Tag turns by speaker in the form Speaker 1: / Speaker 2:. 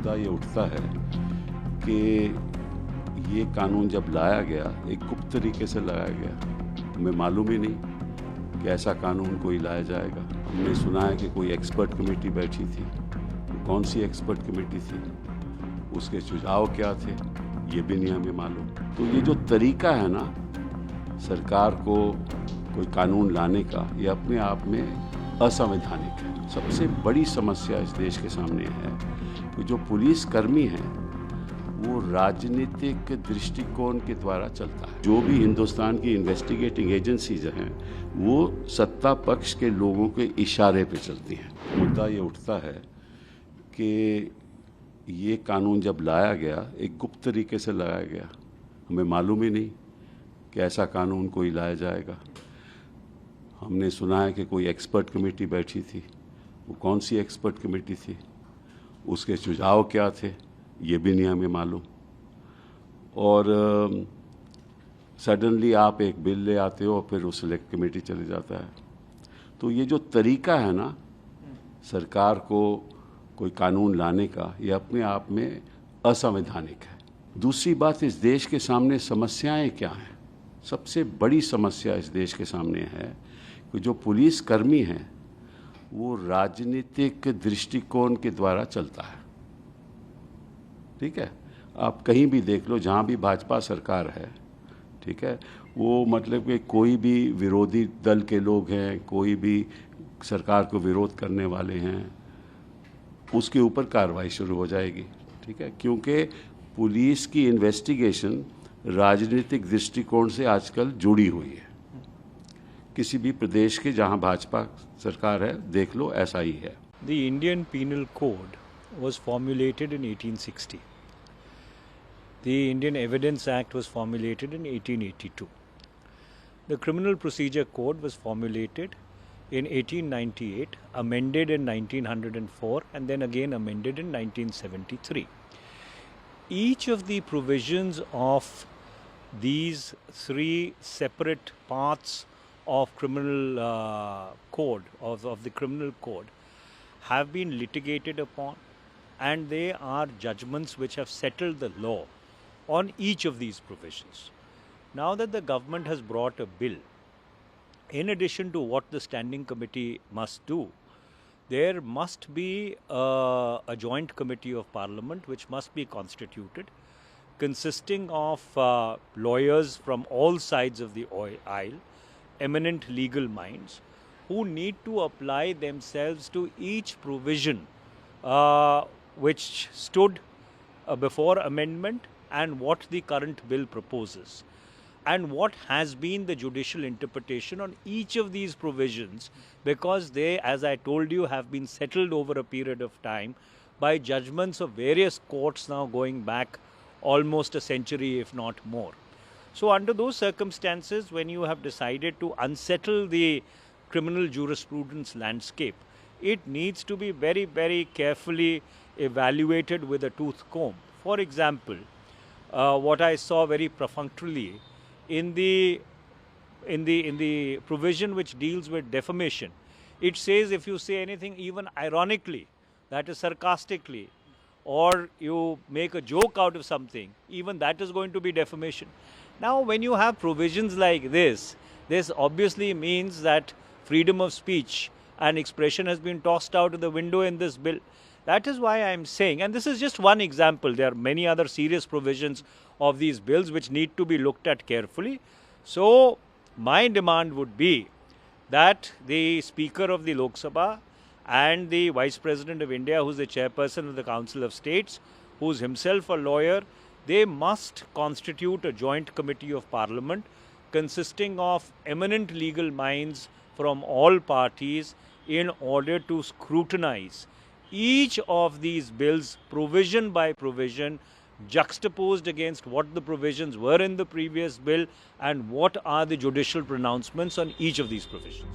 Speaker 1: मुद्दा ये उठता है कि ये कानून जब लाया गया एक गुप्त तरीके से लाया गया, हमें मालूम ही नहीं कि ऐसा कानून कोई लाया जाएगा। हमने सुना है कि कोई एक्सपर्ट कमेटी बैठी थी, कौन सी एक्सपर्ट कमेटी थी, उसके सुझाव क्या थे, ये भी नहीं हमें मालूम। तो ये जो तरीका है ना सरकार को कोई कानून लाने का, ये अपने आप में असंवैधानिक है। सबसे बड़ी समस्या इस देश के सामने है कि जो पुलिस कर्मी हैं वो राजनीतिक दृष्टिकोण के द्वारा चलता है। जो भी हिंदुस्तान की इन्वेस्टिगेटिंग एजेंसीज हैं वो सत्ता पक्ष के लोगों के इशारे पे चलती हैं। मुद्दा ये उठता है कि ये कानून जब लाया गया एक गुप्त तरीके से लाया गया, हमें मालूम ही नहीं कि ऐसा कानून कोई लाया जाएगा। हमने सुना है कि कोई एक्सपर्ट कमेटी बैठी थी, वो कौन सी एक्सपर्ट कमेटी थी, उसके सुझाव क्या थे, ये भी नहीं हमें मालूम। और सडनली आप एक बिल ले आते हो और फिर उस सिलेक्ट कमेटी चले जाता है। तो ये जो तरीका है ना सरकार को कोई कानून लाने का, ये अपने आप में असंवैधानिक है। दूसरी बात, इस देश के सामने समस्याएं क्या हैं? सबसे बड़ी समस्या इस देश के सामने है कि जो पुलिस कर्मी हैं वो राजनीतिक दृष्टिकोण के द्वारा चलता है। ठीक है, आप कहीं भी देख लो, जहाँ भी भाजपा सरकार है, ठीक है, वो मतलब कि कोई भी विरोधी दल के लोग हैं, कोई भी सरकार को विरोध करने वाले हैं, उसके ऊपर कार्रवाई शुरू हो जाएगी। ठीक है, क्योंकि पुलिस की इन्वेस्टिगेशन राजनीतिक दृष्टिकोण से आजकल जुड़ी हुई है। किसी भी प्रदेश के जहां भाजपा सरकार है देख लो, ऐसा ही है।
Speaker 2: The Indian Penal Code was formulated in 1860. The Indian Evidence Act was formulated in 1882. The Criminal Procedure Code was formulated in 1898, amended in 1904, and then again amended in 1973. Each of the provisions of these three separate parts of criminal code, of the criminal code, have been litigated upon, and they are judgments which have settled the law on each of these provisions. Now that the government has brought a bill, in addition to what the standing committee must do, there must be a joint committee of parliament which must be constituted, consisting of lawyers from all sides of the aisle, eminent legal minds, who need to apply themselves to each provision which stood before amendment, and what the current bill proposes, and what has been the judicial interpretation on each of these provisions, because they, as I told you, have been settled over a period of time by judgments of various courts now going back almost a century, if not more. So under those circumstances, when you have decided to unsettle the criminal jurisprudence landscape, it needs to be very, very carefully evaluated with a tooth comb. For example, what I saw very perfunctorily in the provision which deals with defamation, it says if you say anything even ironically, that is sarcastically, or you make a joke out of something, even that is going to be defamation. Now, when you have provisions like this obviously means that freedom of speech and expression has been tossed out of the window in this bill. That is why I am saying, and this is just one example, there are many other serious provisions of these bills which need to be looked at carefully. So, my demand would be that the Speaker of the Lok Sabha and the Vice President of India, who is the Chairperson of the Council of States, who is himself a lawyer, they must constitute a joint committee of parliament consisting of eminent legal minds from all parties in order to scrutinize each of these bills provision by provision, juxtaposed against what the provisions were in the previous bill and what are the judicial pronouncements on each of these provisions.